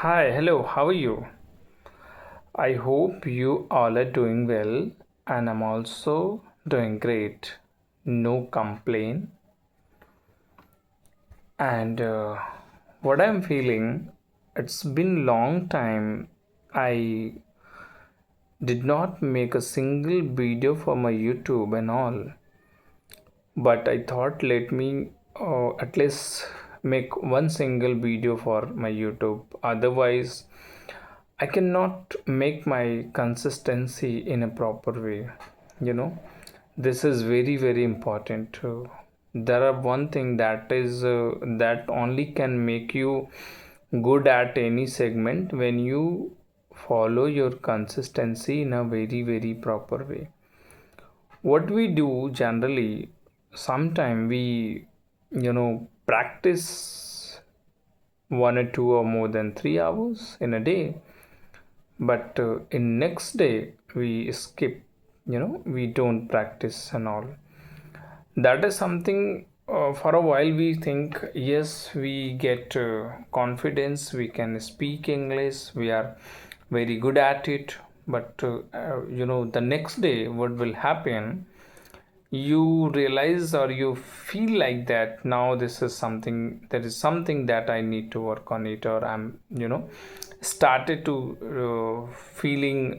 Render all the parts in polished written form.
Hi, hello, how are you? I hope you all are doing well, and I'm also doing great. No complaint. And what I'm feeling, it's been long time. I did not make a single video for my YouTube and all, but I thought let me at least make one single video for my YouTube. Otherwise, I cannot make my consistency in a proper way. You know, this is very, very important. There are one thing that is that only can make you good at any segment when you follow your consistency in a very, very proper way. What we do generally, sometime we, practice 1 or 2 or more than 3 hours in a day, but in next day we skip, we don't practice and all. That is something, for a while we think yes, we get confidence, we can speak English, we are very good at it, but the next day what will happen, you realize or you feel like that now this is something, there is something that I need to work on it, or I'm started to feeling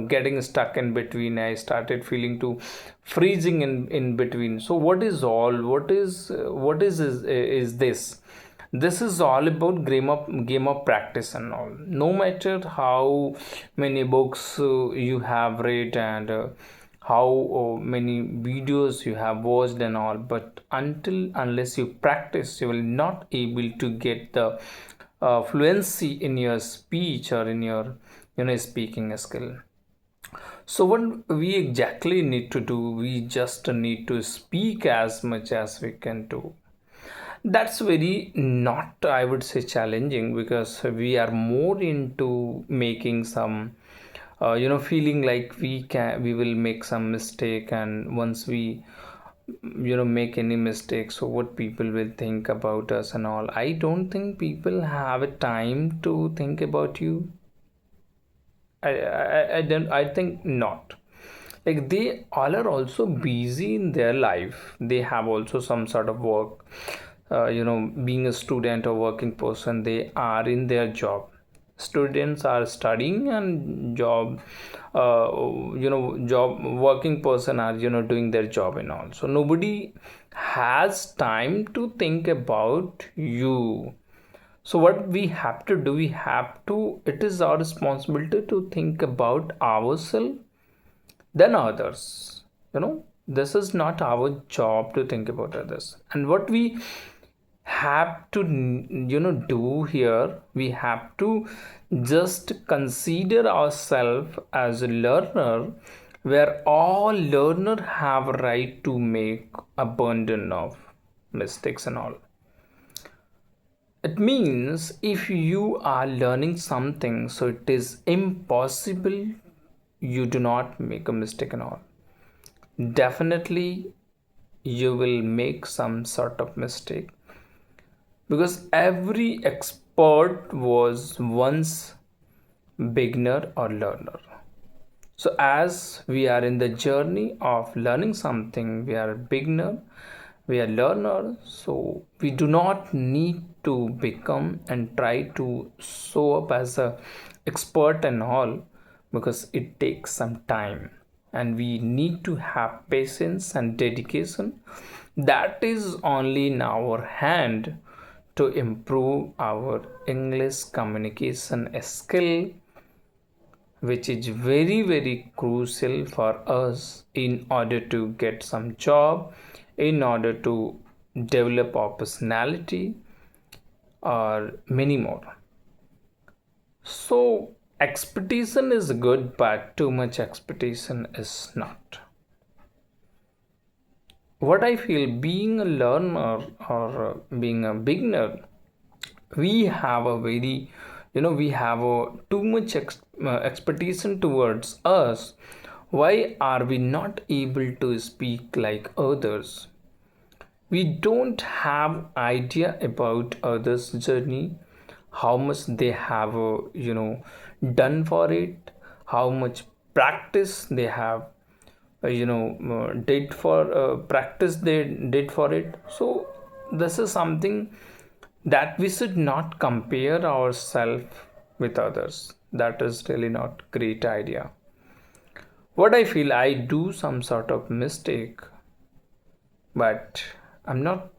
getting stuck in between. I started feeling to freezing in between. So what is this? This is all about game of practice and all. No matter how many books you have read, and how many videos you have watched and all, but unless you practice, you will not able to get the fluency in your speech or in your speaking skill. So what we exactly need to do, we just need to speak as much as we can do. That's very not, I would say, challenging, because we are more into making some feeling like we will make some mistake, and once we make any mistake, so what people will think about us and all. I don't think people have a time to think about you. I don't, I think not. Like, they all are also busy in their life, they have also some sort of work. Being a student or working person, they are in their job. Students are studying, and job job working person are doing their job and all. So nobody has time to think about you. So what we have to do, we have to, it is our responsibility to think about ourselves than others. This is not our job to think about others. And what we have to do here, we have to just consider ourselves as a learner, where all learner have a right to make a burden of mistakes and all. It means if you are learning something, so it is impossible you do not make a mistake and all. Definitely you will make some sort of mistake, because every expert was once beginner or learner. So as we are in the journey of learning something, we are a beginner, we are learner. So we do not need to become and try to show up as a expert and all, because it takes some time, and we need to have patience and dedication. That is only in our hand to improve our English communication skill, which is very, very crucial for us in order to get some job, in order to develop our personality, or many more. So expectation is good, but too much expectation is not. What I feel, being a learner or being a beginner, we have a very, we have a too much expectation towards us. Why are we not able to speak like others? We don't have idea about others journey, how much they have done for it, how much practice they have did for practice they did for it. So this is something that we should not compare ourselves with others. That is really not great idea. What I feel, I do some sort of mistake, but I'm not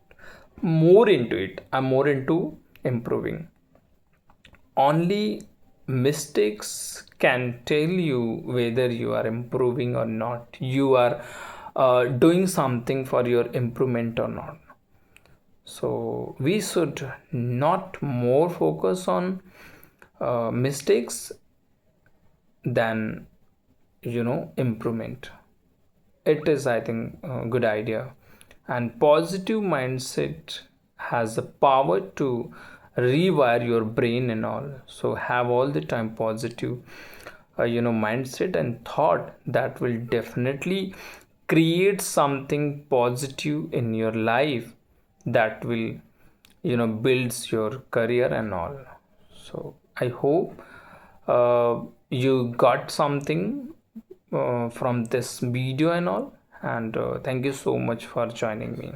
more into it. I'm more into improving. Only mistakes can tell you whether you are improving or not, you are doing something for your improvement or not. So we should not more focus on mistakes than improvement. It is, I think, a good idea. And positive mindset has the power to rewire your brain and all. So have all the time positive mindset and thought that will definitely create something positive in your life, that will builds your career and all. So I hope you got something from this video and all, and thank you so much for joining me.